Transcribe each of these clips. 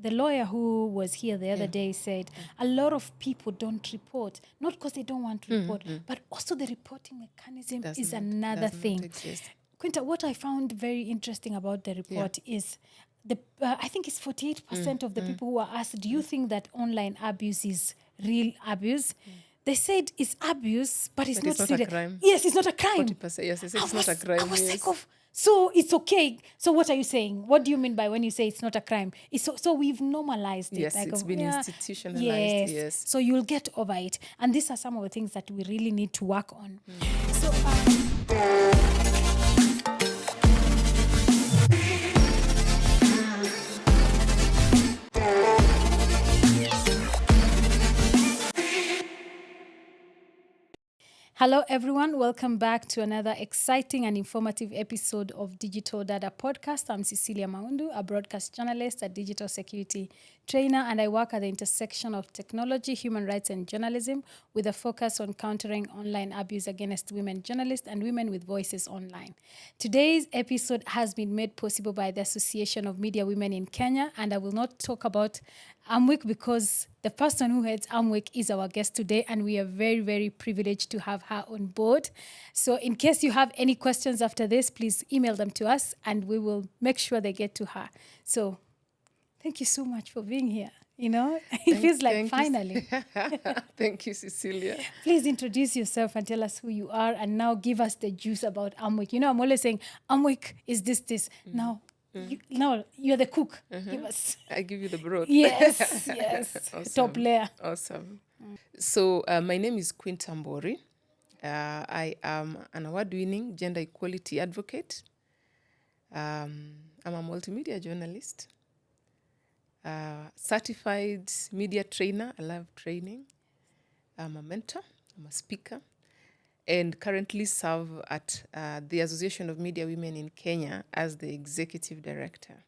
the lawyer who was here the other day said a lot of people don't report, not because they don't want to report, but also the reporting mechanism is another thing. Quinta, what I found very interesting about the report is I think it's 48% of the people who are asked, do you think that online abuse is real abuse? They said it's abuse, but it's not serious. A crime. Yes, it's not a crime. 40%, yes, they said it's not a crime. I was like, so it's okay. So what are you saying? What do you mean by when you say it's not a crime? So we've normalized it. Yes, like it's been institutionalized. Yes. So you'll get over it. And these are some of the things that we really need to work on. So hello, everyone. Welcome back to another exciting and informative episode of Digital Data Podcast. I'm Cecilia Maundu, a broadcast journalist, a digital security trainer, and I work at the intersection of technology, human rights, and journalism with a focus on countering online abuse against women journalists and women with voices online. Today's episode has been made possible by the Association of Media Women in Kenya, and I will not talk about AMWIK because the person who heads AMWIK is our guest today, and we are very, very privileged to have her on board. So in case you have any questions after this, please email them to us, and we will make sure they get to her. So thank you so much for being here. You know, it feels like finally. Thank you, Cecilia. Please introduce yourself and tell us who you are, and now give us the juice about AMWIK. You know, I'm always saying AMWIK is this. Now, you're the cook. Give us. I give you the broth. Yes. Awesome. Top layer. Awesome. So my name is Quinta Mbori. I am an award-winning gender equality advocate. I'm a multimedia journalist, certified media trainer. I love training. I'm a mentor. I'm a speaker. And currently serve at the Association of Media Women in Kenya as the executive director.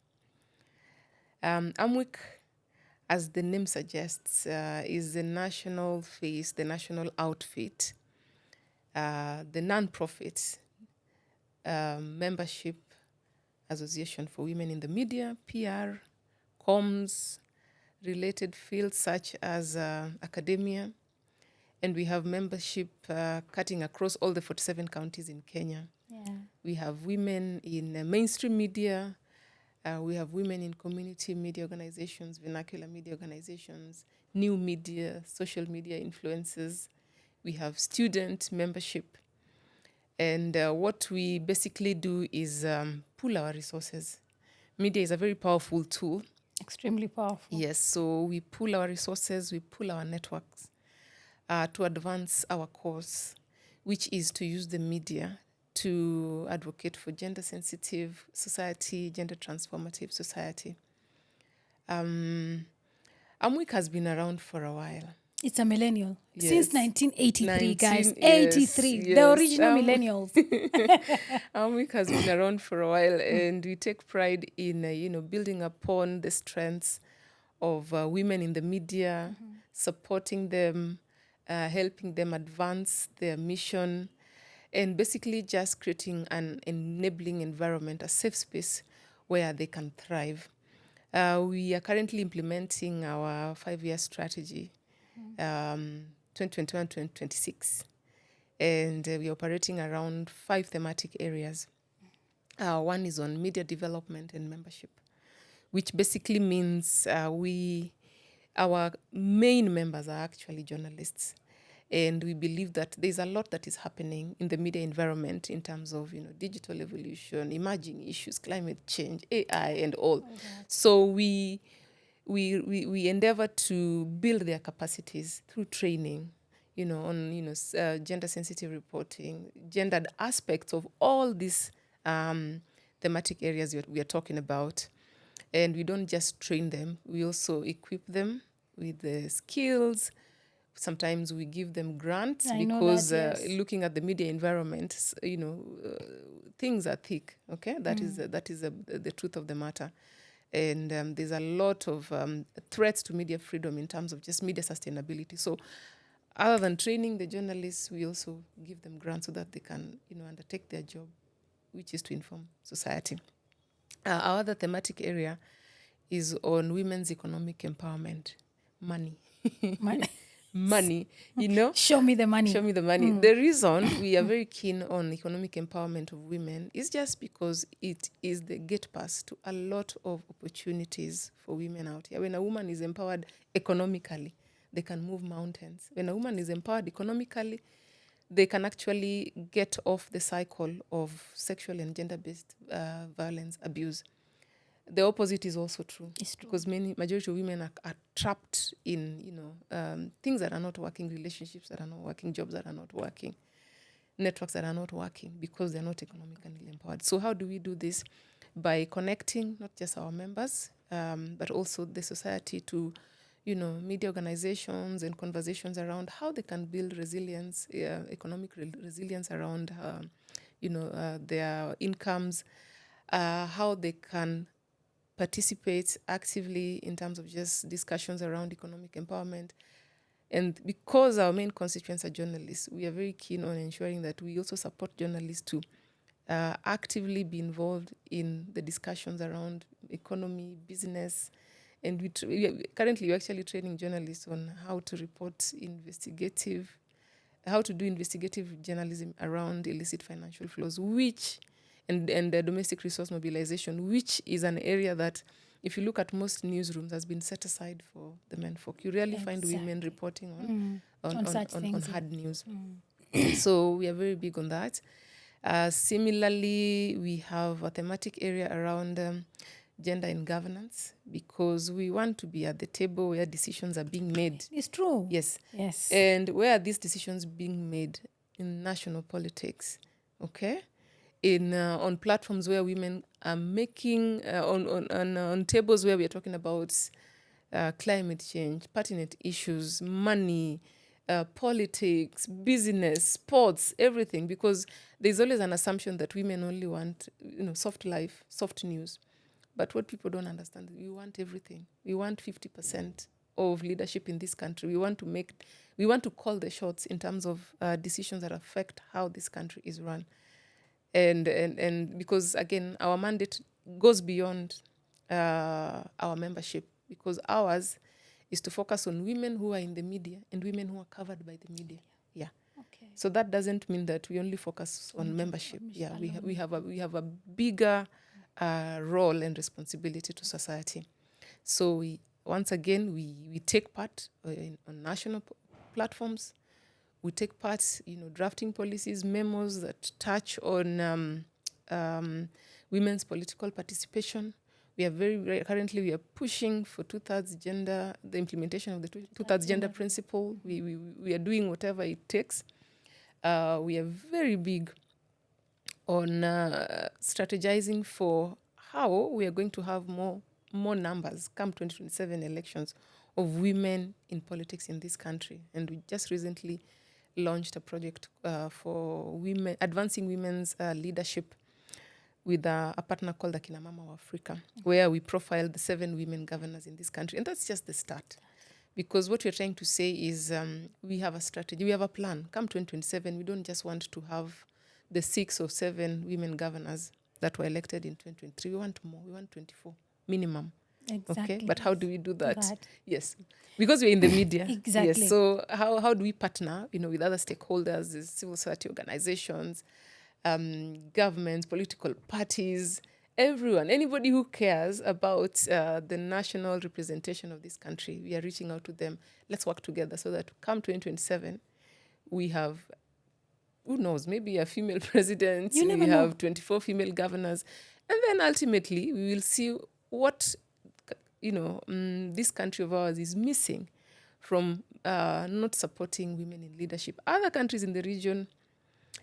AMWIK, as the name suggests, is the national face, the national outfit, the non-profit membership association for women in the media, PR, comms, related fields such as academia. And we have membership cutting across all the 47 counties in Kenya. Yeah. We have women in mainstream media. We have women in community media organizations, vernacular media organizations, new media, social media influencers. We have student membership. And what we basically do is pool our resources. Media is a very powerful tool. Extremely powerful. Yes, so we pool our resources, we pool our networks. To advance our cause, which is to use the media to advocate for gender-sensitive society, gender-transformative society. AMWIK has been around for a while. It's a millennial. Yes. Since 1983, guys. 83. Yes. The original millennials. AMWIK has been around for a while, and we take pride in, building upon the strengths of women in the media, supporting them, helping them advance their mission, and basically just creating an enabling environment, a safe space where they can thrive. We are currently implementing our 5-year strategy, 2021-2026, and we are operating around 5 thematic areas. One is on media development and membership, which basically means our main members are actually journalists. And we believe that there's a lot that is happening in the media environment in terms of, digital evolution, emerging issues, climate change, AI, and all. So we endeavor to build their capacities through training, on, gender-sensitive reporting, gendered aspects of all these thematic areas we are talking about. And we don't just train them, we also equip them with the skills. Sometimes we give them grants because looking at the media environment, things are thick, okay? That is the truth of the matter. And there's a lot of threats to media freedom in terms of just media sustainability. So other than training the journalists, we also give them grants so that they can, undertake their job, which is to inform society. Our other thematic area is on women's economic empowerment. Money. Money. Money, you know. Show me the money. Show me the money. The reason we are very keen on economic empowerment of women is just because it is the gate pass to a lot of opportunities for women out here. When a woman is empowered economically, they can move mountains. When a woman is empowered economically, they can actually get off the cycle of sexual and gender-based violence, abuse. The opposite is also true. It's true. Because majority of women are trapped in, things that are not working, relationships that are not working, jobs that are not working, networks that are not working because they're not economically empowered. So how do we do this? By connecting not just our members, but also the society to, media organizations and conversations around how they can build resilience, economic resilience around, their incomes, how they can participate actively in terms of just discussions around economic empowerment. And because our main constituents are journalists, we are very keen on ensuring that we also support journalists to actively be involved in the discussions around economy, business. And currently we're actually training journalists on how to report how to do investigative journalism around illicit financial flows, and the domestic resource mobilization, which is an area that, if you look at most newsrooms, has been set aside for the menfolk. You rarely find women reporting on hard news. So we are very big on that. Similarly, we have a thematic area around gender in governance, because we want to be at the table where decisions are being made. It's true. Yes. Yes. And where are these decisions being made? In national politics, okay? On platforms where women are making, on tables where we are talking about climate change, pertinent issues, money, politics, business, sports, everything, because there's always an assumption that women only want, soft life, soft news. But what people don't understand, we want everything. We want 50% of leadership in this country. We want to call the shots in terms of decisions that affect how this country is run. And because, again, our mandate goes beyond our membership, because ours is to focus on women who are in the media and women who are covered by the media. Yeah. Okay. So that doesn't mean that we only focus on membership. Yeah, we have a bigger role and responsibility to society. So once again, we take part on national platforms. We take part, drafting policies, memos that touch on women's political participation. We are currently we are pushing for the implementation of the two-thirds gender principle. We are doing whatever it takes. We are very big on strategizing for how we are going to have more numbers come 2027 elections of women in politics in this country. And we just recently launched a project for advancing women's leadership with a partner called the Kina Mama of Africa, where we profiled the 7 women governors in this country. And that's just the start. Because what we're trying to say is we have a strategy, we have a plan. Come 2027, we don't just want to have the 6 or 7 women governors that were elected in 2023. We want more. We want 24 minimum. Exactly. Okay, but how do we do that? Yes, because we're in the media. Exactly. Yes. So how do we partner, with other stakeholders, civil society organizations, governments, political parties, everyone, anybody who cares about the national representation of this country? We are reaching out to them. Let's work together so that come 2027, we have, who knows, maybe a female president. We have 24 female governors, and then ultimately we will see what this country of ours is missing from not supporting women in leadership. Other countries in the region,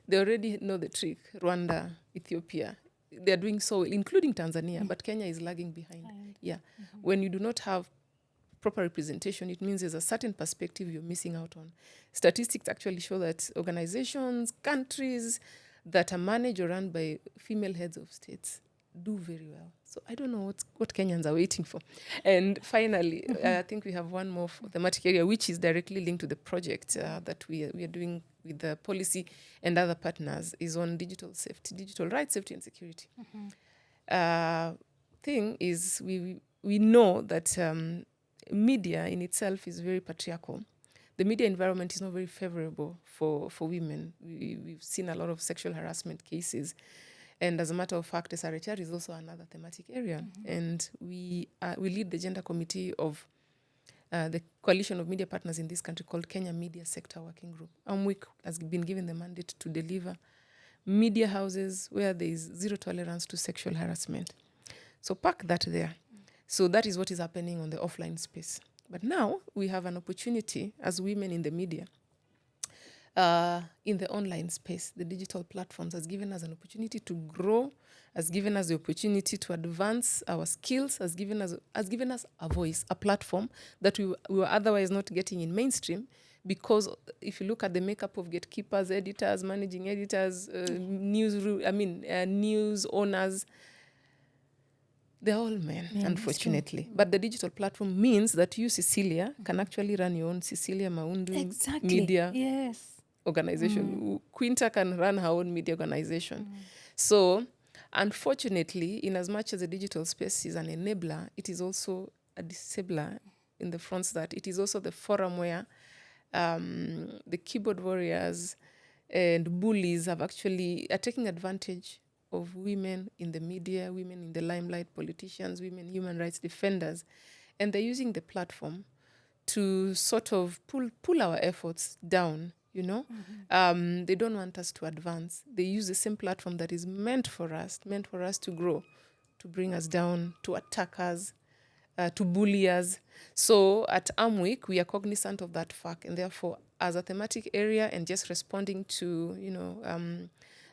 they already know the trick. Rwanda, Ethiopia, they're doing so, including Tanzania, but Kenya is lagging behind. Yeah. When you do not have proper representation, it means there's a certain perspective you're missing out on. Statistics actually show that organizations, countries that are managed or run by female heads of states do very well. So I don't know what Kenyans are waiting for. And finally, I think we have one more thematic area, which is directly linked to the project that we are doing with the policy and other partners, is on digital safety, digital rights, safety and security. Thing is, we know that media in itself is very patriarchal. The media environment is not very favorable for women. We've seen a lot of sexual harassment cases. And as a matter of fact, SRHR is also another thematic area. And we lead the gender committee of the coalition of media partners in this country called Kenya Media Sector Working Group. AMWIK has been given the mandate to deliver media houses where there is zero tolerance to sexual harassment. So park that there. So that is what is happening on the offline space. But now we have an opportunity as women in the media, in the online space. The digital platforms has given us an opportunity to grow, has given us the opportunity to advance our skills, has given us a voice, a platform that we were otherwise not getting in mainstream. Because if you look at the makeup of gatekeepers, editors, managing editors, news owners, they're all men, unfortunately. But the digital platform means that you, Cecilia, can actually run your own Cecilia Maundu media organization. Quinta can run her own media organization. So, unfortunately, in as much as the digital space is an enabler, it is also a disabler in the front that it is also the forum where the keyboard warriors and bullies are taking advantage of women in the media, women in the limelight, politicians, women human rights defenders, and they're using the platform to sort of pull our efforts down, you know. They don't want us to advance. They use the same platform that is meant for us to grow, to bring us down, to attack us, to bully us. So at AMWIK, we are cognizant of that fact, and therefore, as a thematic area and just responding to,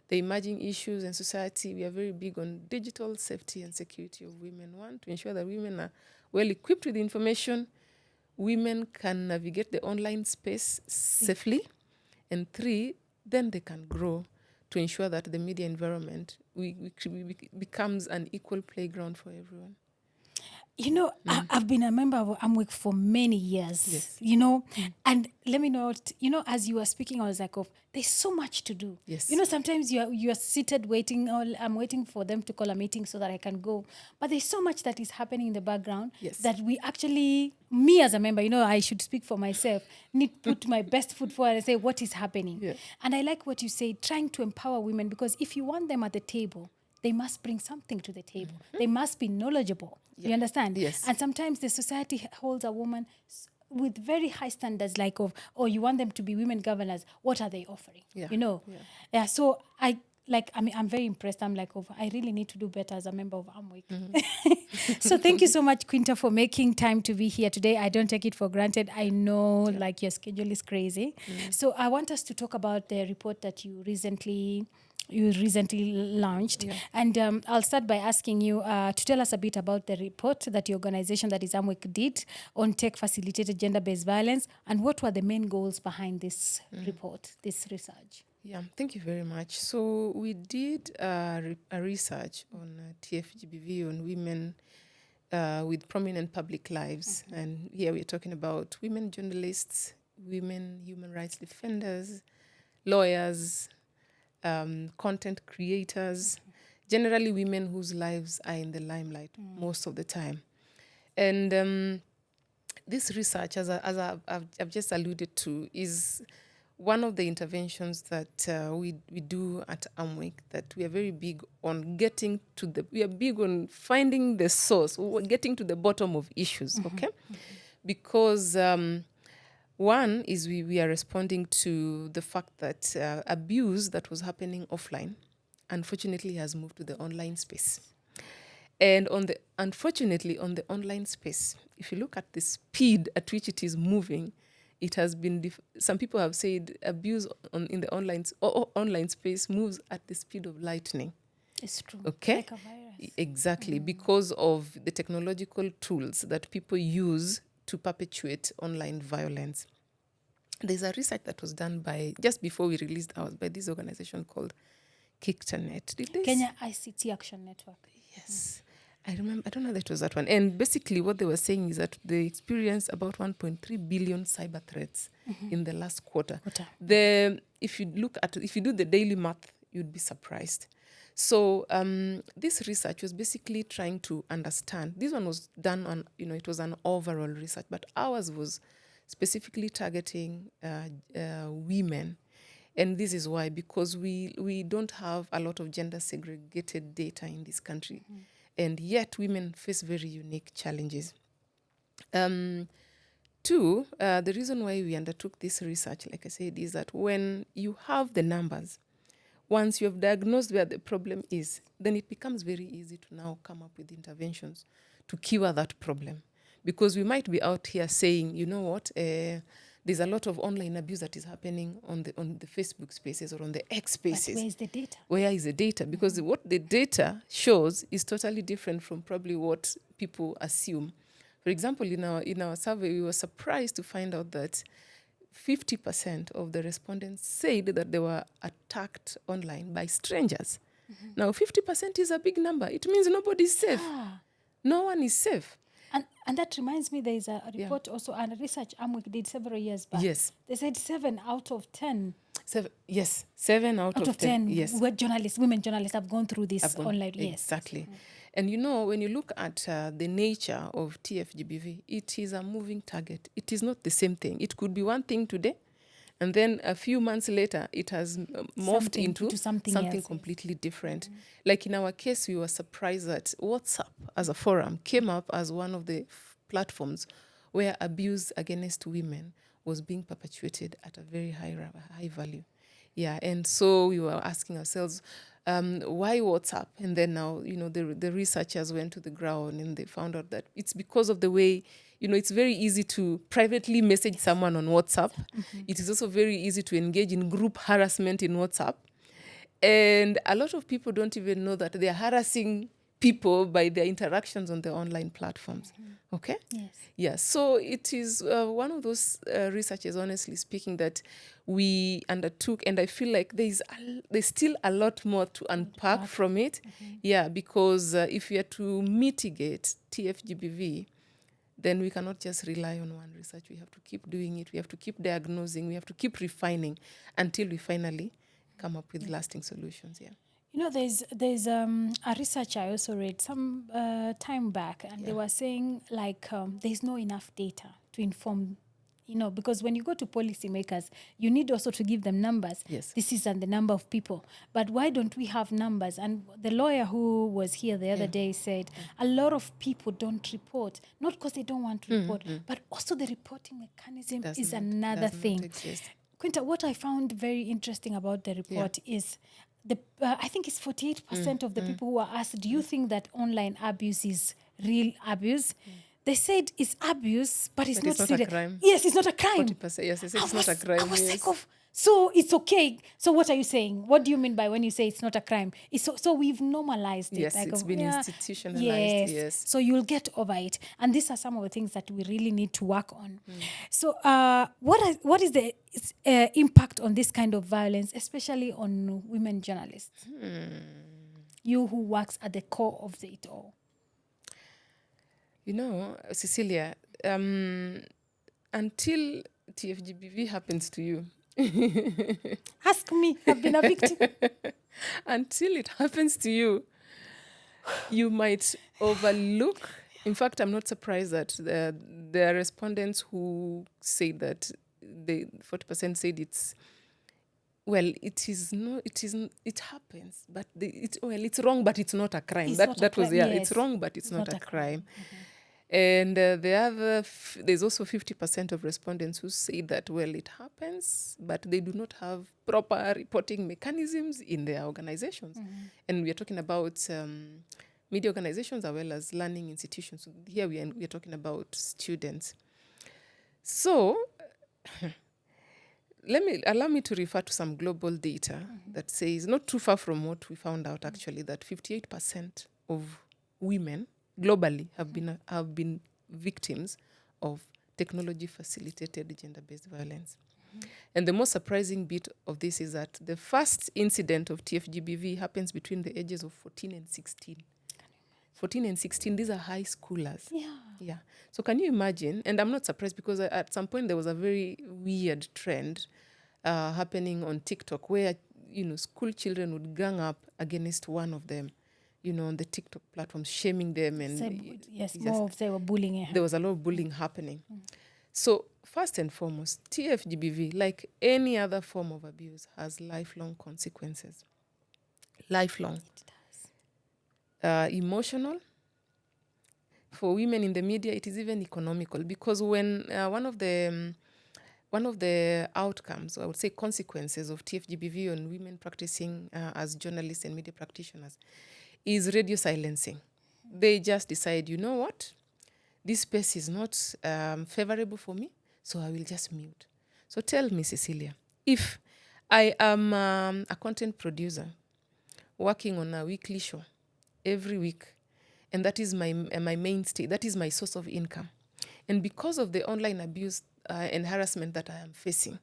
the emerging issues in society, we are very big on digital safety and security of women. One, to ensure that women are well equipped with information, women can navigate the online space safely, and 3, then they can grow to ensure that the media environment becomes an equal playground for everyone. I've been a member of AMWIK for many years, and let me know, as you were speaking, I was like, there's so much to do. Yes. Sometimes you're seated waiting, or I'm waiting for them to call a meeting so that I can go. But there's so much that is happening in the background that we actually, me as a member, I should speak for myself, need to put my best foot forward and say what is happening. Yeah. And I like what you say, trying to empower women, because if you want them at the table, they must bring something to the table. They must be knowledgeable. Yeah. You understand? Yes. And sometimes the society holds a woman with very high standards, like you want them to be women governors. What are they offering? Yeah. Yeah. So I'm very impressed. I'm like, I really need to do better as a member of AMWIK. So thank you so much, Quinta, for making time to be here today. I don't take it for granted. I know your schedule is crazy. So I want us to talk about the report that you recently launched. Yeah. And I'll start by asking you to tell us a bit about the report that your organization, that is AMWIK, did on tech-facilitated gender-based violence, and what were the main goals behind this report, this research? Yeah, thank you very much. So we did a research on TFGBV, on women with prominent public lives. And here we're talking about women journalists, women human rights defenders, lawyers, content creators, generally women whose lives are in the limelight most of the time. And this research, as I've just alluded to, is one of the interventions that we do at AMWIK, that we are very big on we are big on finding the source, getting to the bottom of issues, okay? Because one is we are responding to the fact that abuse that was happening offline, unfortunately, has moved to the online space. And unfortunately, on the online space, if you look at the speed at which it is moving, it has been, some people have said abuse in the online space moves at the speed of lightning. It's true. Okay? Like a virus. Exactly, because of the technological tools that people use to perpetuate online violence. There's a research that was done just before we released ours, by this organization called Kicternet. Kenya ICT Action Network. Yes. I remember, I don't know that it was that one. And basically what they were saying is that they experienced about 1.3 billion cyber threats in the last quarter. If you do the daily math, you'd be surprised. So this research was basically trying to understand. This one was done on, it was an overall research, but ours was specifically targeting women. And this is why, because we don't have a lot of gender segregated data in this country. And yet women face very unique challenges. Two, the reason why we undertook this research, like I said, is that when you have the numbers, once you have diagnosed where the problem is, then it becomes very easy to now come up with interventions to cure that problem. Because we might be out here saying, you know what, there's a lot of online abuse that is happening on the Facebook spaces or on the X spaces. But where is the data? Where is the data? Because what the data shows is totally different from probably what people assume. For example, in our survey, we were surprised to find out that 50% of the respondents said that they were attacked online by strangers. Now, 50% is a big number. It means nobody's safe. No one is safe. And that reminds me, there is a report also, and a research AMWIK did several years back. Yes. They said 7 out of 10. 7 out of 10. Yes. Women journalists have gone through this online. Yes. Exactly. And when you look at the nature of TFGBV, it is a moving target. It is not the same thing. It could be one thing today, and then a few months later, it has morphed into something else, completely different. Like in our case, we were surprised that WhatsApp as a forum came up as one of the platforms where abuse against women was being perpetuated at a very high value. Yeah, and so we were asking ourselves, why WhatsApp? And then now, the researchers went to the ground and they found out that it's because of the way, it's very easy to privately message someone on WhatsApp. It is also very easy to engage in group harassment in WhatsApp. And a lot of people don't even know that they're harassing people by their interactions on the online platforms. Okay? Yes. Yeah, so it is one of those researches, honestly speaking, that we undertook, and I feel like there's still a lot more to unpack from it. Yeah, because if we are to mitigate TFGBV, then we cannot just rely on one research. We have to keep doing it. We have to keep diagnosing. We have to keep refining until we finally come up with lasting solutions. Yeah. There's a research I also read some time back, and they were saying there's no enough data to inform, because when you go to policymakers, you need also to give them numbers. Yes. This is the number of people. But why don't we have numbers? And the lawyer who was here the other day said a lot of people don't report, not because they don't want to report, but also the reporting mechanism is another thing. Quinta, what I found very interesting about the report is I think it's 48% of the people who are asked, do you think that online abuse is real abuse? They said it's abuse, but it's not serious. A crime. Yes, it's not a crime. 40%, yes, it's not a crime. I was sick of. So it's okay. So what are you saying? What do you mean by when you say it's not a crime? So we've normalized it. Yes, it's been institutionalized. Yes. So you'll get over it. And these are some of the things that we really need to work on. So what is the impact on this kind of violence, especially on women journalists? You who works at the core of it all. Cecilia, until TFGBV happens to you, ask me, I've been a victim. Until it happens to you, you might overlook. In fact, I'm not surprised that there are respondents who say that 40% said it happens, but it's wrong, but it's not a crime. It's wrong, but it's not a crime. And there's also 50% of respondents who say that, it happens, but they do not have proper reporting mechanisms in their organizations. And we are talking about media organizations as well as learning institutions. So here we are talking about students. So allow me to refer to some global data that says, not too far from what we found out actually, that 58% of women globally have been victims of technology-facilitated gender-based violence. And the most surprising bit of this is that the first incident of TFGBV happens between the ages of 14 and 16. 14 and 16, these are high schoolers. Yeah. So can you imagine? And I'm not surprised because at some point there was a very weird trend happening on TikTok where school children would gang up against one of them, on the TikTok platforms, shaming them. And more of they were bullying her. There was a lot of bullying happening. So first and foremost, TFGBV, like any other form of abuse, has lifelong consequences. Lifelong. It does. Emotional. For women in the media, it is even economical, because when one of the outcomes, or I would say consequences, of TFGBV on women practicing as journalists and media practitioners is radio silencing. They just decide, you know what? This space is not favorable for me, so I will just mute. So tell me, Cecilia, if I am a content producer working on a weekly show every week, and that is my mainstay, that is my source of income, and because of the online abuse and harassment that I am facing,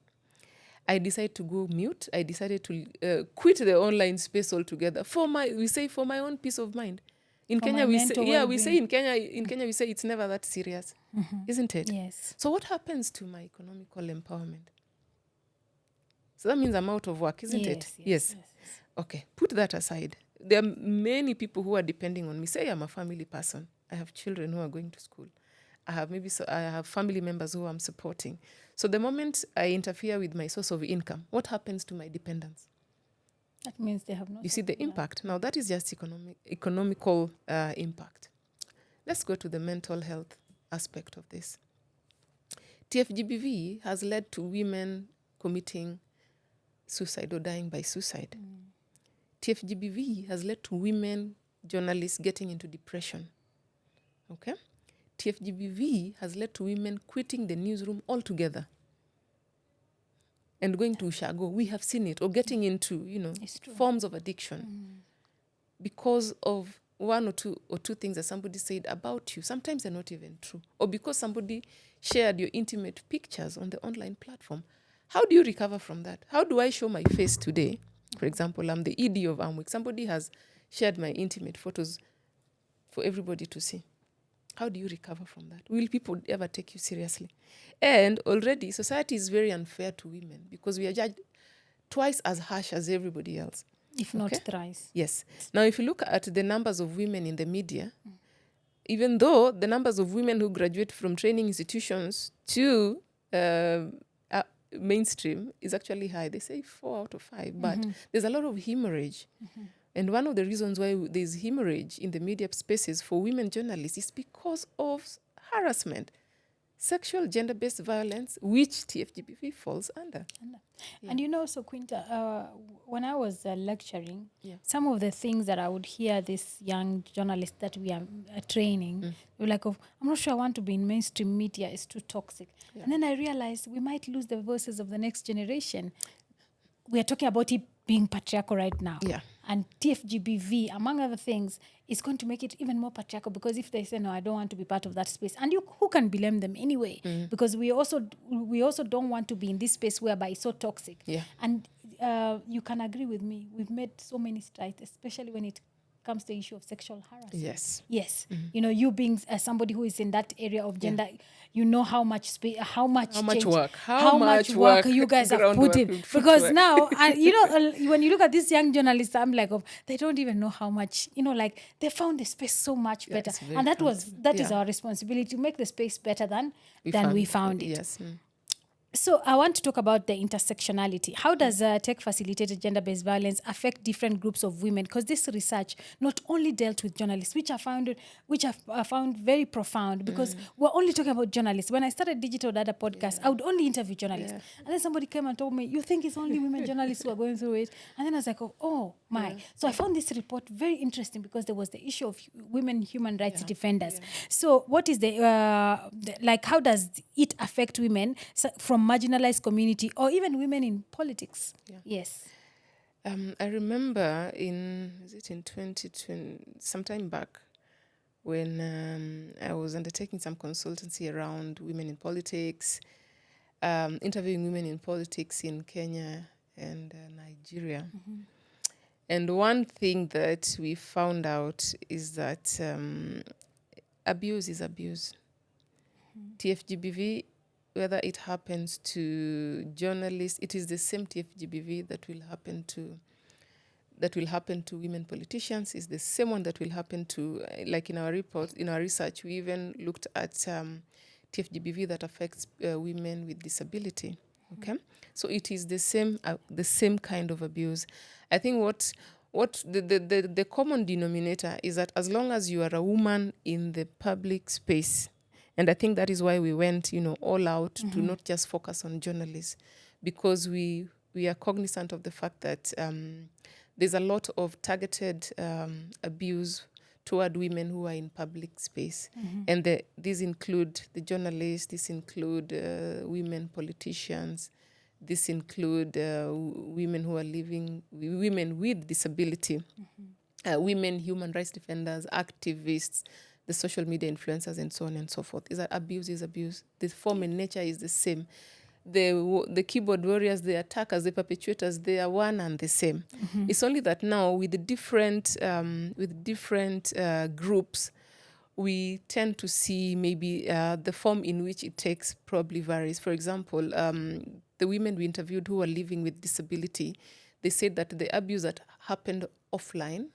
I decided to go mute. I decided to quit the online space altogether for my own peace of mind. In Kenya, we say it's never that serious, isn't it? Yes. So what happens to my economical empowerment? So that means I'm out of work, isn't it? Yes. Okay, put that aside. There are many people who are depending on me. Say I'm a family person. I have children who are going to school. I have family members who I'm supporting. So the moment I interfere with my source of income, what happens to my dependents? That means they have no. You see the impact. Now that is just economical impact. Let's go to the mental health aspect of this. TFGBV has led to women committing suicide or dying by suicide. TFGBV has led to women journalists getting into depression. Okay? TFGBV has led to women quitting the newsroom altogether and going to Ushago. We have seen it, or getting into, forms of addiction because of one or two things that somebody said about you. Sometimes they're not even true. Or because somebody shared your intimate pictures on the online platform. How do you recover from that? How do I show my face today? For example, I'm the ED of AMWIK. Somebody has shared my intimate photos for everybody to see. How do you recover from that? Will people ever take you seriously? And already, society is very unfair to women because we are judged twice as harsh as everybody else. If not thrice. Yes. Now, if you look at the numbers of women in the media, even though the numbers of women who graduate from training institutions to mainstream is actually high. They say 4 out of 5, but there's a lot of hemorrhage. And one of the reasons why there's hemorrhage in the media spaces for women journalists is because of harassment, sexual gender-based violence, which TFGBV falls under. Yeah. And so Quinta, when I was lecturing, some of the things that I would hear these young journalists that we are training, they were like, I'm not sure I want to be in mainstream media, it's too toxic. Yeah. And then I realized we might lose the voices of the next generation. We are talking about it being patriarchal right now. Yeah. And TFGBV, among other things, is going to make it even more patriarchal, because if they say, no, I don't want to be part of that space, and who can blame them anyway? Because we also don't want to be in this space whereby it's so toxic. Yeah. And you can agree with me, we've made so many strides, especially when it comes to the issue of sexual harassment. Yes. You being somebody who is in that area of gender, how much how much work you guys have put in. Because now, when you look at these young journalists, I'm like, they don't even know how much, they found the space so much better. And that is our responsibility, to make the space better than we found it. Yes. So I want to talk about the intersectionality. How does tech-facilitated gender-based violence affect different groups of women? Because this research not only dealt with journalists, which I found very profound, because we're only talking about journalists. When I started Digital Data Podcast, I would only interview journalists. Yeah. And then somebody came and told me, you think it's only women journalists who are going through it? And then I was like, oh my. Yeah. So I found this report very interesting, because there was the issue of women human rights defenders. Yeah. So what is how does it affect women from marginalized community, or even women in politics? Yeah. Yes. I remember in 2020, sometime back, when I was undertaking some consultancy around women in politics, interviewing women in politics in Kenya and Nigeria. And one thing that we found out is that abuse is abuse. TFGBV whether it happens to journalists, it is the same TFGBV that will happen to women politicians. Is the same one that will happen to, like in our report, in our research, we even looked at TFGBV that affects women with disability. Okay, so it is the same kind of abuse. I think what the common denominator is that as long as you are a woman in the public space, and I think that is why we went, all out to not just focus on journalists, because we are cognizant of the fact that there's a lot of targeted abuse toward women who are in public space. And these include the journalists, this include women politicians, this include women who are women with disability, women human rights defenders, activists, the social media influencers, and so on and so forth. Is that abuse is abuse. The form and nature is the same. The keyboard warriors, the attackers, the perpetrators, they are one and the same. It's only that now with the different groups, we tend to see maybe the form in which it takes probably varies. For example, the women we interviewed who are living with disability, they said that the abuse that happened offline,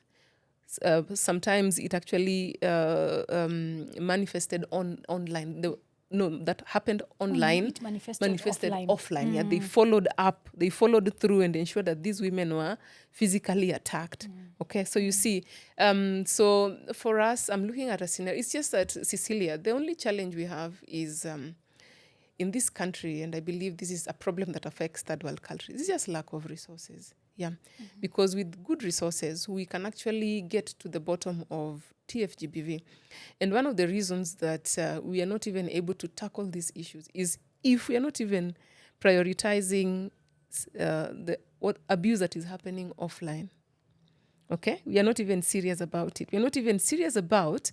sometimes it actually manifested online. That happened online. It manifested offline. Yeah, they followed up, they followed through and ensured that these women were physically attacked. Okay, so you see, so for us, I'm looking at a scenario. It's just that, Cecilia, the only challenge we have is in this country, and I believe this is a problem that affects third world countries, it's just lack of resources. Yeah, because with good resources, we can actually get to the bottom of TFGBV. And one of the reasons that we are not even able to tackle these issues is if we are not even prioritizing what abuse that is happening offline. Okay? We are not even serious about it. We are not even serious about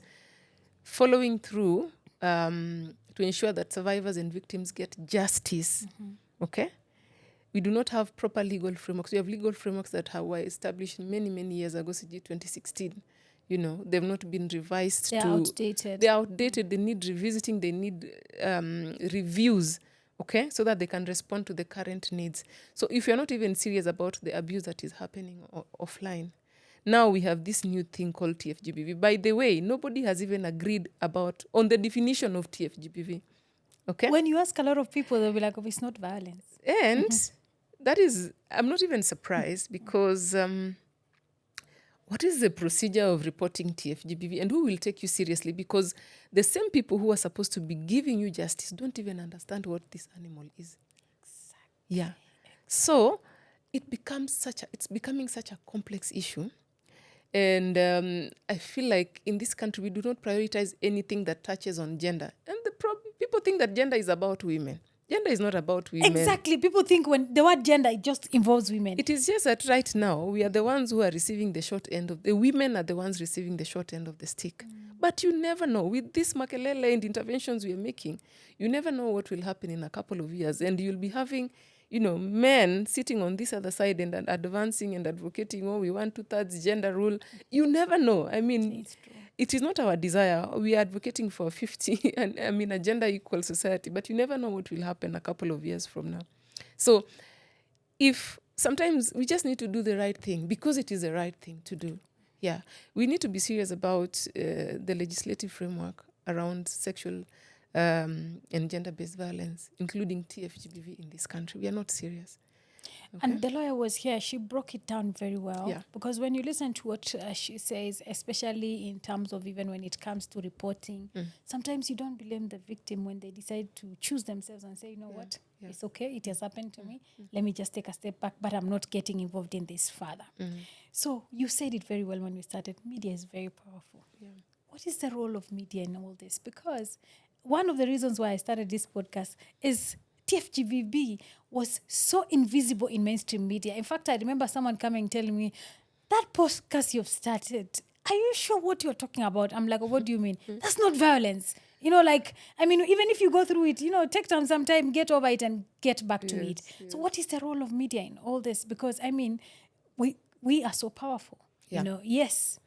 following through to ensure that survivors and victims get justice. Okay? We do not have proper legal frameworks. We have legal frameworks that were established many, many years ago, CG 2016. They've not been revised. They're outdated. They're outdated. They need revisiting. They need reviews, okay, so that they can respond to the current needs. So if you're not even serious about the abuse that is happening offline, now we have this new thing called TFGBV. By the way, nobody has even agreed on the definition of TFGBV. Okay? When you ask a lot of people, they'll be like, oh, it's not violence. And that is, I'm not even surprised because what is the procedure of reporting TFGBV and who will take you seriously? Because the same people who are supposed to be giving you justice don't even understand what this animal is. Exactly. Yeah. So it's becoming such a complex issue. And I feel like in this country, we do not prioritize anything that touches on gender. And people think that gender is about women. Gender is not about women. Exactly. People think when the word gender, it just involves women. It is just that right now, we are the ones who are receiving the short end of the women are the ones receiving the short end of the stick. But you never know. With this makelele and interventions we are making, you never know what will happen in a couple of years. And you'll be having, men sitting on this other side and advancing and advocating, we want 2/3 gender rule. You never know. I mean, it is not our desire. We are advocating for 50 and a gender equal society, but you never know what will happen a couple of years from now. So sometimes we just need to do the right thing because it is the right thing to do. Yeah. We need to be serious about the legislative framework around sexual and gender-based violence, including TFGBV in this country. We are not serious. Okay. And the lawyer was here. She broke it down very well. Yeah. Because when you listen to what she says, especially in terms of even when it comes to reporting, sometimes you don't blame the victim when they decide to choose themselves and say, what, it's okay, it has happened to me. Let me just take a step back, but I'm not getting involved in this further. So you said it very well when we started. Media is very powerful. Yeah. What is the role of media in all this? Because one of the reasons why I started this podcast is TFGBV was so invisible in mainstream media. In fact, I remember someone coming telling me, that podcast you've started, are you sure what you're talking about? I'm like, what do you mean? That's not violence. Even if you go through it, take some time, get over it and get back to it. Yes. So what is the role of media in all this? Because, we are so powerful, Yes.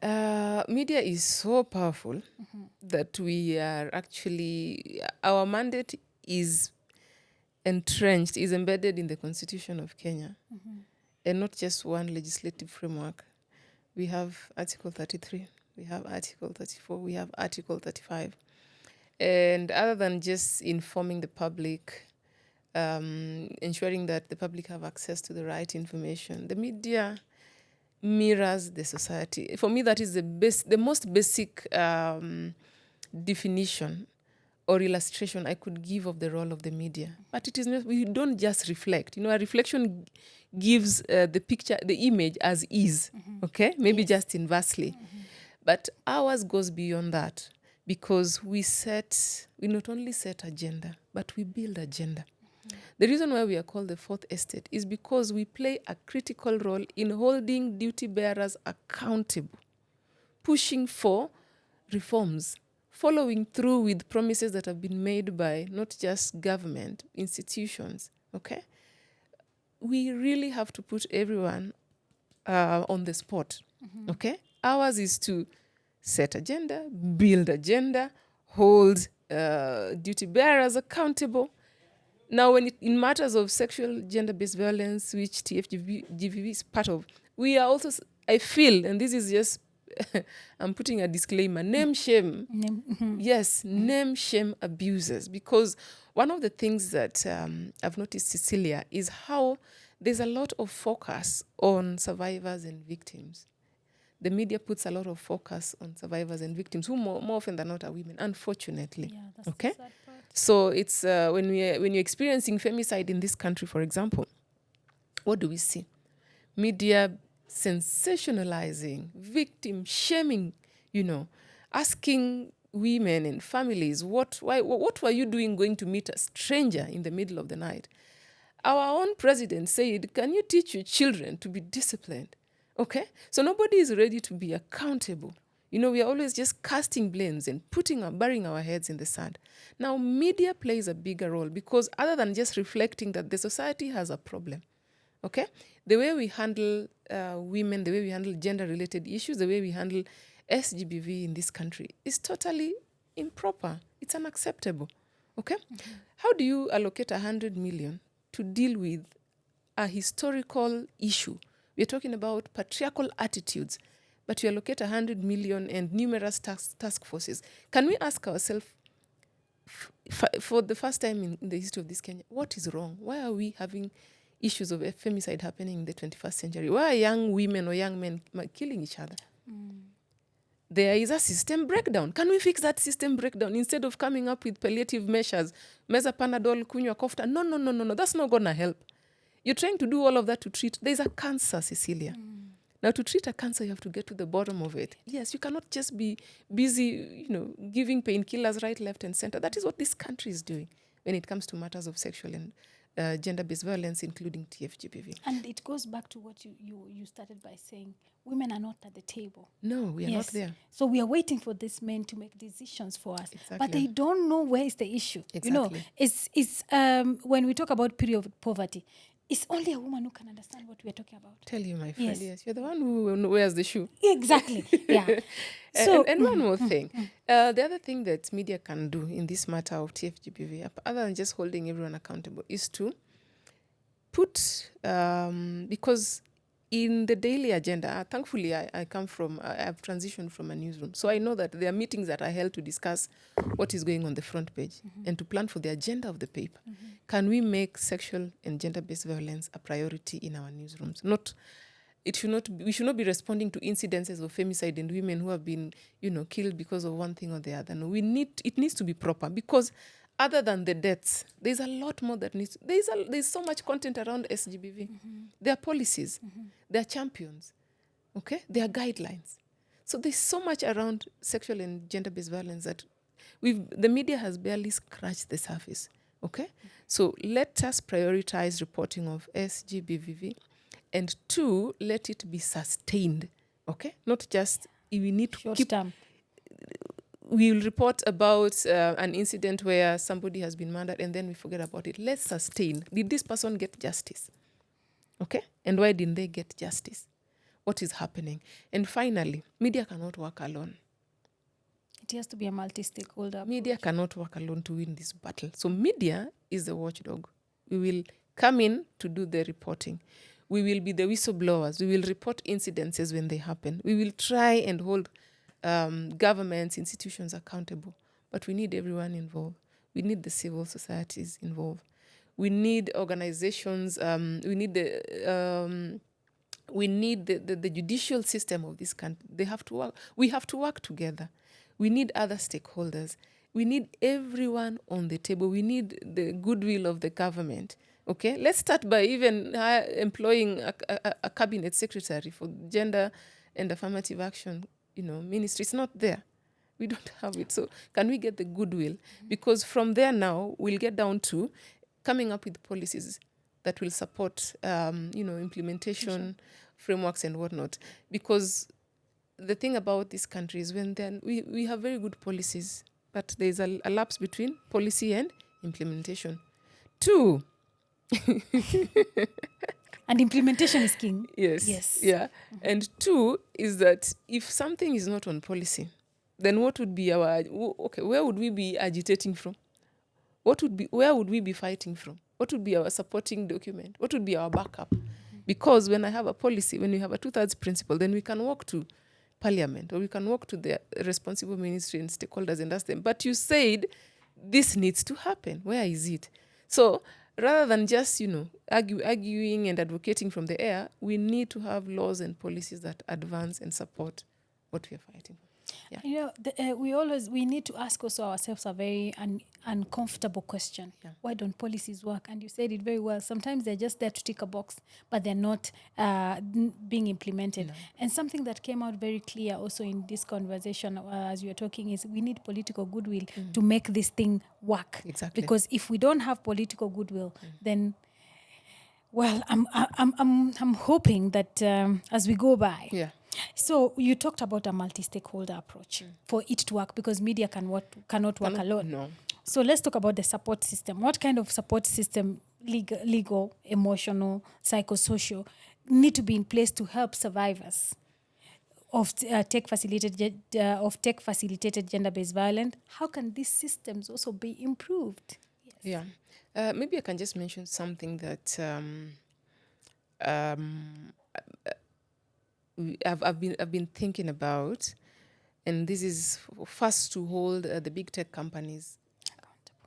Media is so powerful that we are actually, our mandate is entrenched, is embedded in the Constitution of Kenya, and not just one legislative framework. We have Article 33, we have Article 34, we have Article 35. And other than just informing the public, ensuring that the public have access to the right information, the media mirrors the society. For me, that is the most basic definition or illustration I could give of the role of the media. But it is not, we don't just reflect. A reflection gives the picture, the image as is, okay? Maybe just inversely. But ours goes beyond that, because we not only set agenda, but we build agenda. The reason why we are called the Fourth Estate is because we play a critical role in holding duty bearers accountable, pushing for reforms, following through with promises that have been made by not just government, institutions, okay? We really have to put everyone on the spot, okay? Ours is to set agenda, build agenda, hold duty bearers accountable. Now, in matters of sexual gender-based violence, which TFGBV is part of, we are also, I feel, and this is just, I'm putting a disclaimer, name shame. Yes, name shame abusers. Because one of the things that I've noticed, Cecilia, is how there's a lot of focus on survivors and victims. The media puts a lot of focus on survivors and victims, who more often than not are women, unfortunately. Yeah, that's okay? the sad part. So it's when you're experiencing femicide in this country, for example, what do we see? Media sensationalizing, victim shaming, asking women and families, what were you doing going to meet a stranger in the middle of the night? Our own president said, can you teach your children to be disciplined? Okay? So nobody is ready to be accountable. We are always just casting blames and burying our heads in the sand. Now, media plays a bigger role, because other than just reflecting that the society has a problem, okay? The way we handle women, the way we handle gender-related issues, the way we handle SGBV in this country is totally improper. It's unacceptable, okay? How do you allocate 100 million to deal with a historical issue? We're talking about patriarchal attitudes, but you allocate 100 million and numerous task forces. Can we ask ourselves, for the first time in the history of this Kenya, what is wrong? Why are we having issues of femicide happening in the 21st century? Why are young women or young men killing each other? There is a system breakdown. Can we fix that system breakdown instead of coming up with palliative measures? Meza Panadol, kunywa kofta. No. That's not going to help. You're trying to do all of that to treat. There's a cancer, Cecilia. Now, to treat a cancer, you have to get to the bottom of it. Yes, you cannot just be busy, giving painkillers right, left, and center. That is what this country is doing when it comes to matters of sexual and gender-based violence, including TFGBV. And it goes back to what you started by saying. Women are not at the table. No, we are not there. So we are waiting for these men to make decisions for us. Exactly. But they don't know where is the issue. Exactly. It's when we talk about period of poverty, it's only a woman who can understand what we're talking about. Tell you, my friend, yes, you're the one who wears the shoe. Exactly, yeah. So, and one more thing. The other thing that media can do in this matter of TFGBV, other than just holding everyone accountable, is to put, because in the daily agenda, thankfully I've transitioned from a newsroom. So I know that there are meetings that are held to discuss what is going on the front page and to plan for the agenda of the paper. Can we make sexual and gender-based violence a priority in our newsrooms? We should not be responding to incidences of femicide and women who have been, killed because of one thing or the other. No, it needs to be proper, because other than the deaths, there's a lot more that needs. There's so much content around SGBV. There are policies, there are champions, okay? There are guidelines. So there's so much around sexual and gender-based violence that the media has barely scratched the surface, okay? So let us prioritize reporting of SGBV, and 2, let it be sustained, okay? Not just, we need to keep... We will report about an incident where somebody has been murdered and then we forget about it. Let's sustain. Did this person get justice? Okay? And why didn't they get justice? What is happening? And finally, media cannot work alone. It has to be a multi-stakeholder Media approach. cannot work alone to win this battle. So media is the watchdog. We will come in to do the reporting. We will be the whistleblowers. We will report incidences when they happen. We will try and hold governments, institutions accountable. But we need everyone involved. We need the civil societies involved. We need organizations. We need the judicial system of this country. They have to work. We have to work together. We need other stakeholders. We need everyone on the table. We need the goodwill of the government. Okay, let's start by even employing a cabinet secretary for gender and affirmative action, ministry. It's not there. We don't have it. So can we get the goodwill? Because from there now, we'll get down to coming up with policies that will support, implementation frameworks and whatnot. Because the thing about this country is we have very good policies, but there's a lapse between policy and implementation. 2, And implementation is king. yes. Yeah. And 2 is that if something is not on policy, then what would be where would we be agitating from? Where would we be fighting from? What would be our supporting document? What would be our backup? Because when I have a policy, when we have a 2/3 principle, then we can walk to Parliament, or we can walk to the responsible ministry and stakeholders and ask them, but you said this needs to happen. Where is it? So rather than just, arguing and advocating from the air, we need to have laws and policies that advance and support what we are fighting for. Yeah. We need to ask also ourselves a very uncomfortable question. Yeah. Why don't policies work? And you said it very well. Sometimes they're just there to tick a box, but they're not being implemented. No. And something that came out very clear also in this conversation as we were talking is we need political goodwill to make this thing work. Exactly. Because if we don't have political goodwill, then I'm hoping that as we go by. Yeah. So you talked about a multi-stakeholder approach for it to work, because media cannot work alone. No. So let's talk about the support system. What kind of support system, legal, emotional, psychosocial, need to be in place to help survivors of tech-facilitated gender-based violence? How can these systems also be improved? Yes. Yeah. Maybe I can just mention something that I've been thinking about, and this is first to hold the big tech companies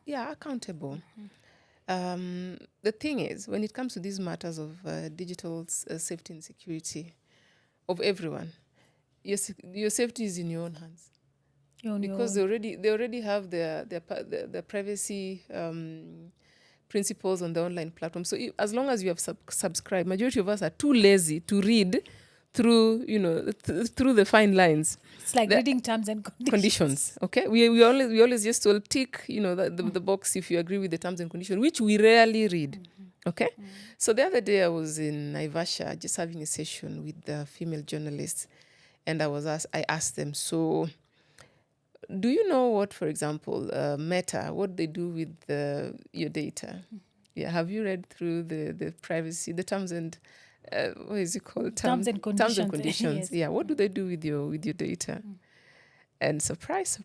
accountable. The thing is, when it comes to these matters of digital safety and security of everyone, your safety is in your own hands, because they already have their privacy principles on the online platform. So as long as you have subscribed, majority of us are too lazy to read through through the fine lines. It's like reading terms and conditions. Okay, we always just will tick the box if you agree with the terms and conditions, which we rarely read. Okay, so the other day I was in Naivasha just having a session with the female journalists, and I asked them, so do you know what, for example, Meta, what they do with your data? Yeah, have you read through the privacy, the terms and what is it called? Terms and conditions. Terms and conditions. Yes. Yeah, what do they do with your data? And surprise,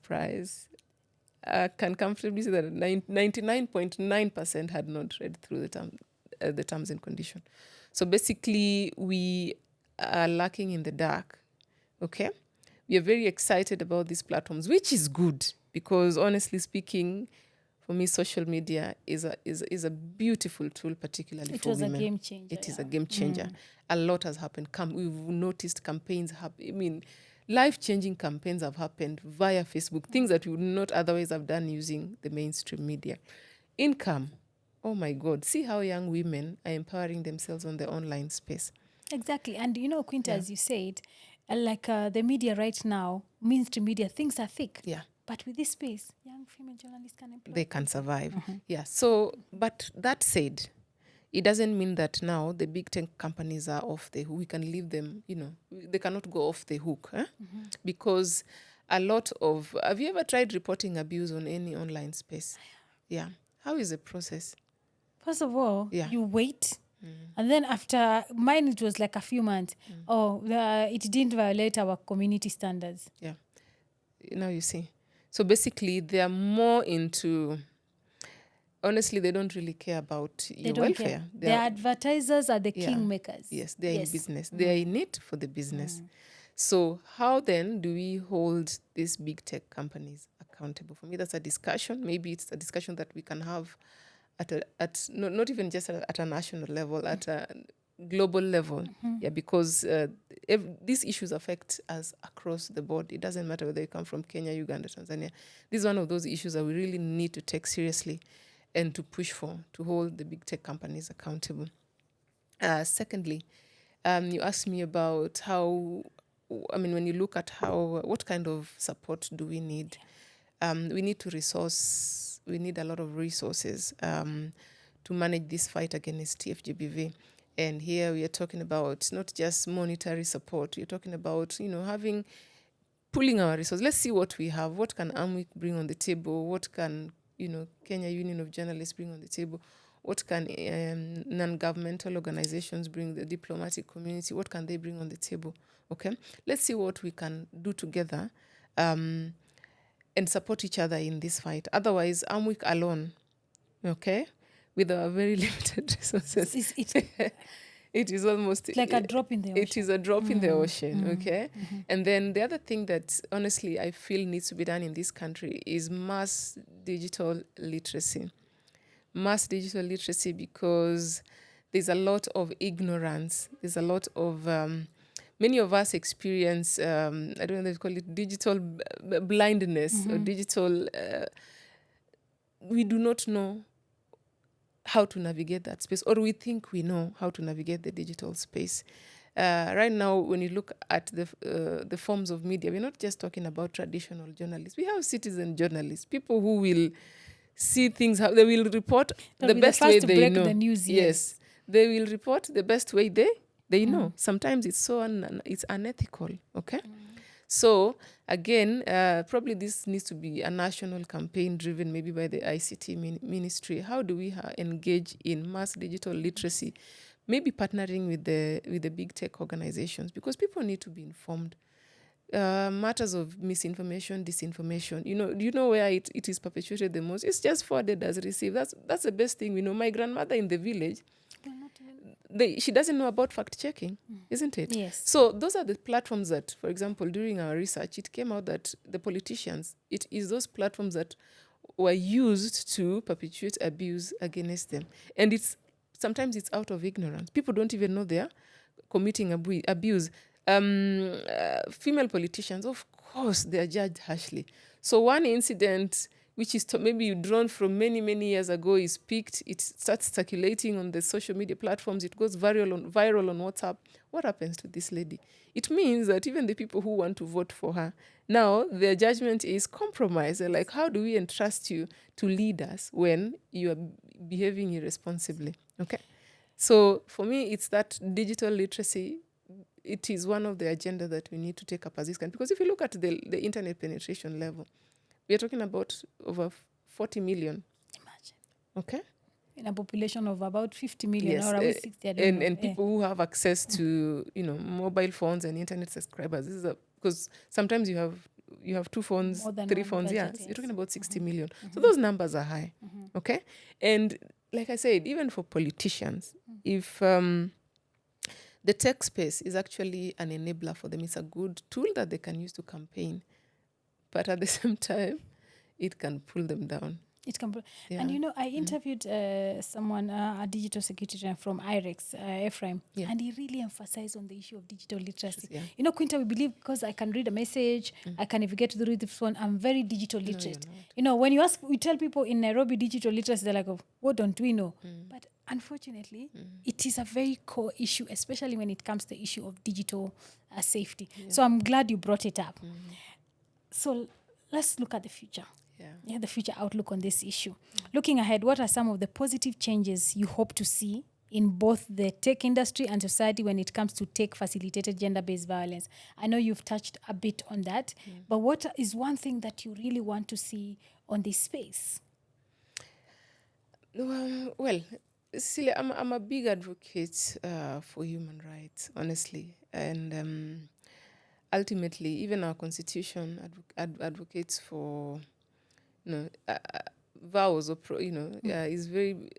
I can comfortably say that 99.9% had not read through the terms and conditions. So basically, we are lacking in the dark. Okay, we are very excited about these platforms, which is good, because honestly speaking, for me, social media is a beautiful tool, particularly for women. It was a game changer. It is a game changer. A lot has happened. We've noticed campaigns life-changing campaigns have happened via Facebook, things that we would not otherwise have done using the mainstream media. Income. Oh my God. See how young women are empowering themselves on the online space. Exactly. And Quinta, as you said, the media right now, mainstream media, things are thick. Yeah. But with this space, young female journalists can employ. They can survive. Yeah. So, but that said, it doesn't mean that now the big tech companies are off the hook. We can leave them, they cannot go off the hook. Because a lot of... Have you ever tried reporting abuse on any online space? Yeah. How is the process? First of all, you wait. And then after mine, it was like a few months. It didn't violate our community standards. Yeah. Now you see. So basically, they are more into, honestly, they don't really care about They your don't welfare. care. Their advertisers are the Yeah. kingmakers. Yes, they're in business. They are in it for the business. So how then do we hold these big tech companies accountable? For me, that's a discussion. Maybe it's a discussion that we can have at not even just at a national level, at a global level. Yeah, because these issues affect us across the board. It doesn't matter whether you come from Kenya, Uganda, Tanzania. This is one of those issues that we really need to take seriously and to push for, to hold the big tech companies accountable. Secondly, you asked me about how, when you look at what kind of support do we need? We need a lot of resources to manage this fight against TFGBV. And here we are talking about not just monetary support, you're talking about, pulling our resources. Let's see what we have. What can AMWIK bring on the table? What can, Kenya Union of Journalists bring on the table? What can non-governmental organizations bring, the diplomatic community? What can they bring on the table? Okay, let's see what we can do together and support each other in this fight. Otherwise, AMWIK alone, okay, with our very limited resources, it is almost like a drop in the ocean. It is a drop in the ocean, okay? And then the other thing that honestly I feel needs to be done in this country is mass digital literacy. Mass digital literacy, because there's a lot of ignorance. There's a lot of many of us experience I don't know if they call it digital blindness or digital. We do not know how to navigate that space, or we think we know how to navigate the digital space. Right now, when you look at the forms of media, we're not just talking about traditional journalists. We have citizen journalists, people who will see things, how they will report the best way they know. The news, yes. They will report the best way they know. Sometimes it's it's unethical, okay? So again, probably this needs to be a national campaign driven maybe by the ICT ministry. How do we engage in mass digital literacy? Maybe partnering with the big tech organizations, because people need to be informed. Matters of misinformation, disinformation, do you know where it is perpetuated the most? It's just forwarded as received. That's the best thing we know. My grandmother in the village, she doesn't know about fact checking, isn't it? Yes. So those are the platforms that, for example, during our research, it came out that the politicians, it is those platforms that were used to perpetuate abuse against them. And sometimes it's out of ignorance. People don't even know they're committing abuse. Female politicians, of course, they are judged harshly. So one incident, which is maybe drawn from many, many years ago, is picked. It starts circulating on the social media platforms. It goes viral on WhatsApp. What happens to this lady? It means that even the people who want to vote for her, now their judgment is compromised. They're like, how do we entrust you to lead us when you are behaving irresponsibly? Okay. So for me, it's that digital literacy. It is one of the agenda that we need to take up as this country. Because if you look at the internet penetration level, we are talking about over 40 million. Imagine. Okay. In a population of about 50 million, yes, or 60, I don't know. And people who have access to, mobile phones and internet subscribers. This is because sometimes you have two phones, three phones. Budget, yes. You're talking about 60 million. So those numbers are high. Okay. And like I said, even for politicians, if the tech space is actually an enabler for them, it's a good tool that they can use to campaign. But at the same time, it can pull them down. It can, and I interviewed someone, a digital security trainer from IREX, Ephraim, and he really emphasized on the issue of digital literacy. Yeah. Quinta, we believe because I can read a message, I can navigate to the phone, I'm very digital literate. When we tell people in Nairobi digital literacy, they're like, oh, what don't we know? But unfortunately, it is a very core issue, especially when it comes to the issue of digital safety. Yeah. So I'm glad you brought it up. So let's look at the future. Yeah, the future outlook on this issue. Looking ahead, what are some of the positive changes you hope to see in both the tech industry and society when it comes to tech-facilitated gender-based violence? I know you've touched a bit on that, but what is one thing that you really want to see on this space? Well, Cecilia, I'm a big advocate for human rights, honestly. And ultimately, even our constitution advocates for, vows or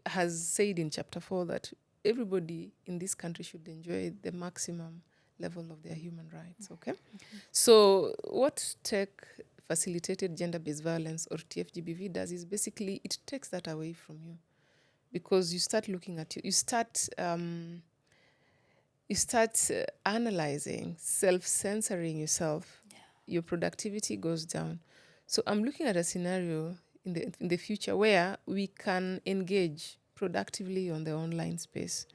has said in chapter 4 that everybody in this country should enjoy the maximum level of their human rights. Okay, so what tech facilitated gender-based violence, or TFGBV, does is basically it takes that away from you, because you start looking at you start analyzing, self-censoring yourself. Your productivity goes down. So I'm looking at a scenario in the future where we can engage productively on the online space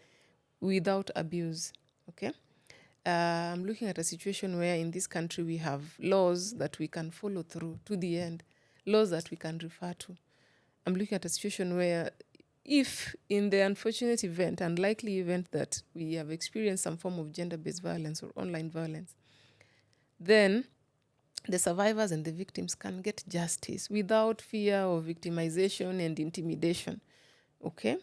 without abuse. Okay, I'm looking at a situation where in this country we have laws that we can follow through to the end, laws that we can refer to. I'm looking at a situation where, if in the unfortunate event, unlikely event that we have experienced some form of gender-based violence or online violence, then the survivors and the victims can get justice without fear of victimization and intimidation. Okay?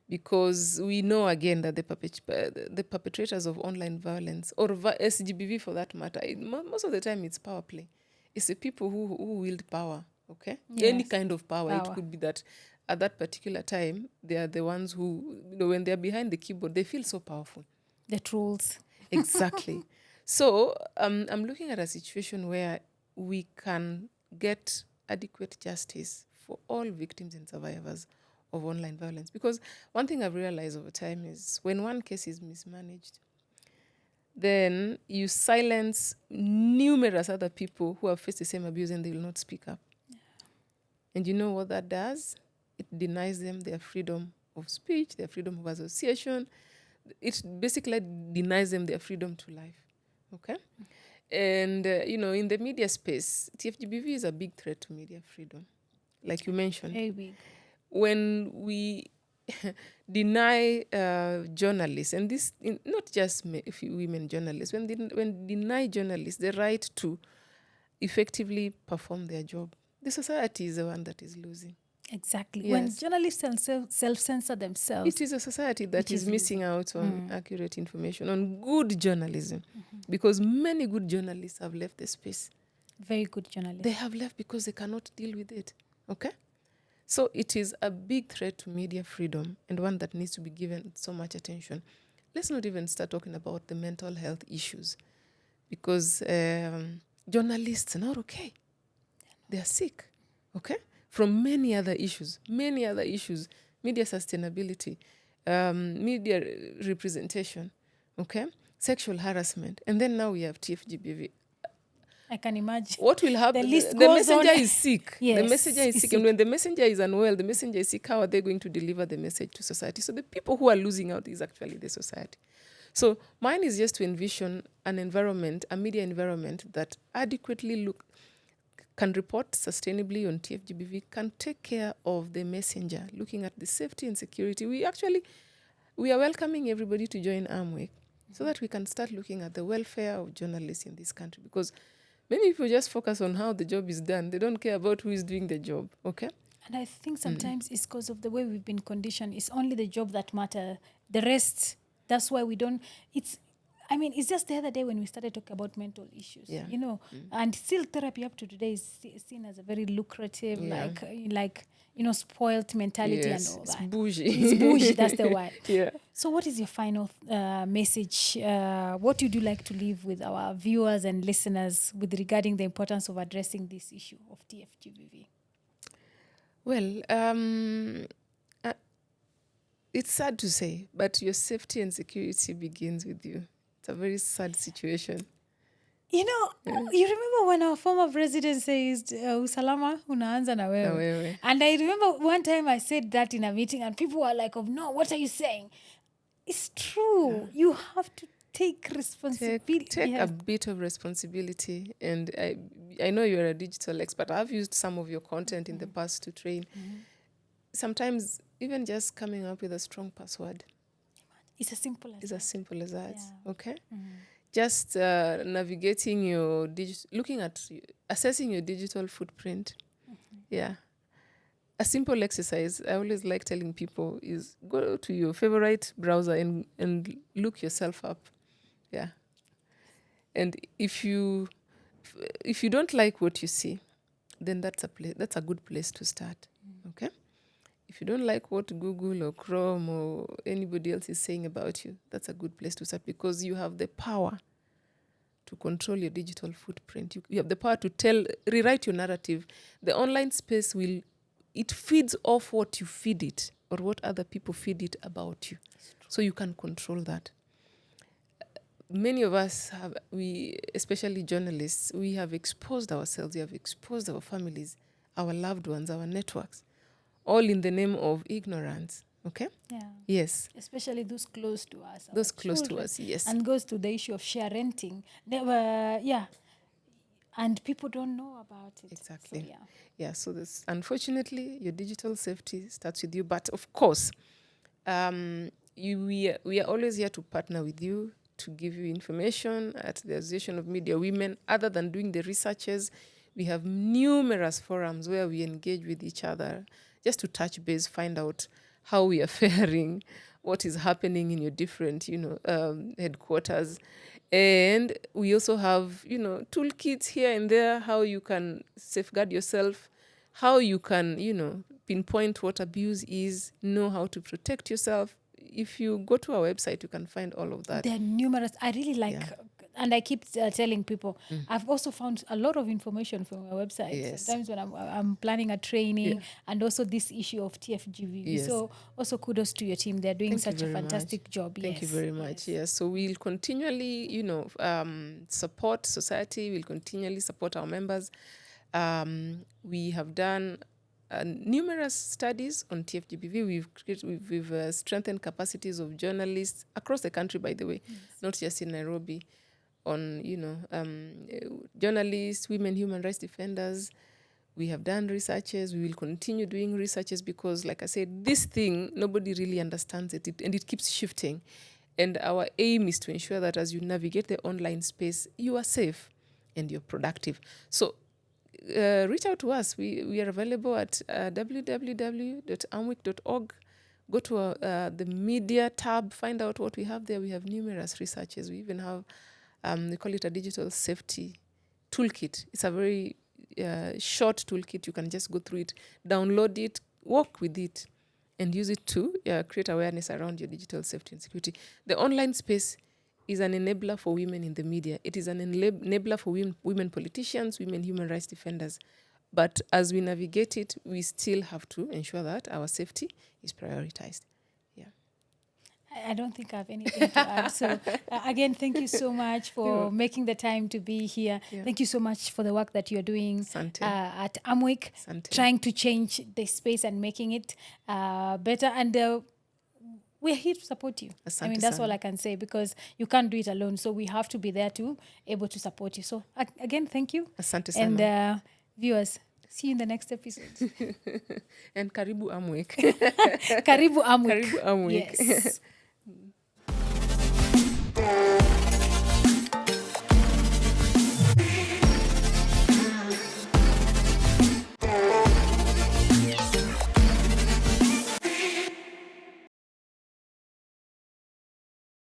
Because we know again that the perpetrators of online violence, or SGBV for that matter, most of the time it's power play. It's the people who wield power. Okay? Yes. Any kind of power. It could be that at that particular time, they are the ones who, when they're behind the keyboard, they feel so powerful. The trolls. Exactly. So I'm looking at a situation where we can get adequate justice for all victims and survivors of online violence. Because one thing I've realized over time is when one case is mismanaged, then you silence numerous other people who have faced the same abuse and they will not speak up. Yeah. And you know what that does? It denies them their freedom of speech, their freedom of association. It basically denies them their freedom to life. Okay? And, in the media space, TFGBV is a big threat to media freedom, like you mentioned. Very big. When we deny journalists, and this not just women journalists, when deny journalists the right to effectively perform their job, the society is the one that is losing. Exactly. Yes. When journalists self-censor themselves, it is a society that is missing out on accurate information, on good journalism, because many good journalists have left the space. Very good journalists. They have left because they cannot deal with it. Okay? So it is a big threat to media freedom, and one that needs to be given so much attention. Let's not even start talking about the mental health issues, because journalists are not okay. They are sick. Okay? From many other issues, media sustainability, media representation, okay, sexual harassment, and then now we have TFGBV. I can imagine. What will happen? The list the goes messenger on. is sick. Yes, the messenger is sick. And when the messenger is unwell, the messenger is sick, how are they going to deliver the message to society? So the people who are losing out is actually the society. So mine is just to envision an environment, a media environment that adequately can report sustainably on TFGBV, can take care of the messenger, looking at the safety and security. We are welcoming everybody to join AMWIK so that we can start looking at the welfare of journalists in this country, because many people just focus on how the job is done. They don't care about who is doing the job, okay? And I think sometimes it's because of the way we've been conditioned. It's only the job that matters. The rest, that's why we don't... It's just the other day when we started talking about mental issues, and still therapy up to today is seen as a very lucrative, spoiled mentality and all that. It's bougie. It's bougie, that's the word. Yeah. So what is your final message? What would you like to leave with our viewers and listeners with regarding the importance of addressing this issue of TFGBV? Well, it's sad to say, but your safety and security begins with you. It's a very sad situation. You remember when our former president says, usalama unaanza na wewe. And I remember one time I said that in a meeting and people were like, oh, no, what are you saying? It's true. Yeah. You have to take responsibility. Take a bit of responsibility. And I know you're a digital expert. I've used some of your content in the past to train. Sometimes even just coming up with a strong password. It's as simple as that. Yeah. Okay? Just navigating your assessing your digital footprint. Yeah. A simple exercise I always like telling people is go to your favorite browser and look yourself up. Yeah. And if you don't like what you see, then that's a good place to start. Okay? If you don't like what Google or Chrome or anybody else is saying about you, that's a good place to start, because you have the power to control your digital footprint. You have the power to rewrite your narrative. The online space it feeds off what you feed it or what other people feed it about you. So you can control that. Many of us especially journalists, we have exposed ourselves, we have exposed our families, our loved ones, our networks, all in the name of ignorance. Okay? Yeah. Yes. Especially those close to us. Those close to us, yes. And goes to the issue of share renting. And people don't know about it. Exactly. So, yeah. So this, unfortunately, your digital safety starts with you. But of course, we are always here to partner with you, to give you information. At the Association of Media Women, other than doing the researches, we have numerous forums where we engage with each other just to touch base, find out how we are faring, what is happening in your different, headquarters. And we also have, toolkits here and there, how you can safeguard yourself, how you can, pinpoint what abuse is, know how to protect yourself. If you go to our website, you can find all of that. There are numerous. I really like, and I keep telling people, I've also found a lot of information from our website. Yes. Sometimes when I'm planning a training, and also this issue of TFGBV. Yes. So also kudos to your team. They're doing such a fantastic job. Thank you very much. Yes. So we'll continually, support society. We'll continually support our members. We have done numerous studies on TFGBV. We've strengthened capacities of journalists across the country, by the way, not just in Nairobi, on, journalists, women human rights defenders. We have done researches. We will continue doing researches because, like I said, this thing, nobody really understands it, and it keeps shifting. And our aim is to ensure that as you navigate the online space, you are safe and you're productive. So reach out to us. We are available at www.amwik.org. Go to the media tab, find out what we have there. We have numerous researches. We even have, we call it a digital safety toolkit. It's a very short toolkit. You can just go through it, download it, work with it, and use it to create awareness around your digital safety and security. The online space is an enabler for women in the media. It is an enabler for women politicians, women human rights defenders. But as we navigate it, we still have to ensure that our safety is prioritized. Yeah. I don't think I have anything to add. So again, thank you so much for making the time to be here. Yeah. Thank you so much for the work that you're doing at AMWIK, trying to change the space and making it better. And we're here to support you. Asante that's sana. all I can say, because you can't do it alone. So we have to be there to able to support you. So again, thank you. Asante sana. And viewers, see you in the next episode. And karibu AMWIK. Karibu AMWIK. Karibu AMWIK. Yes.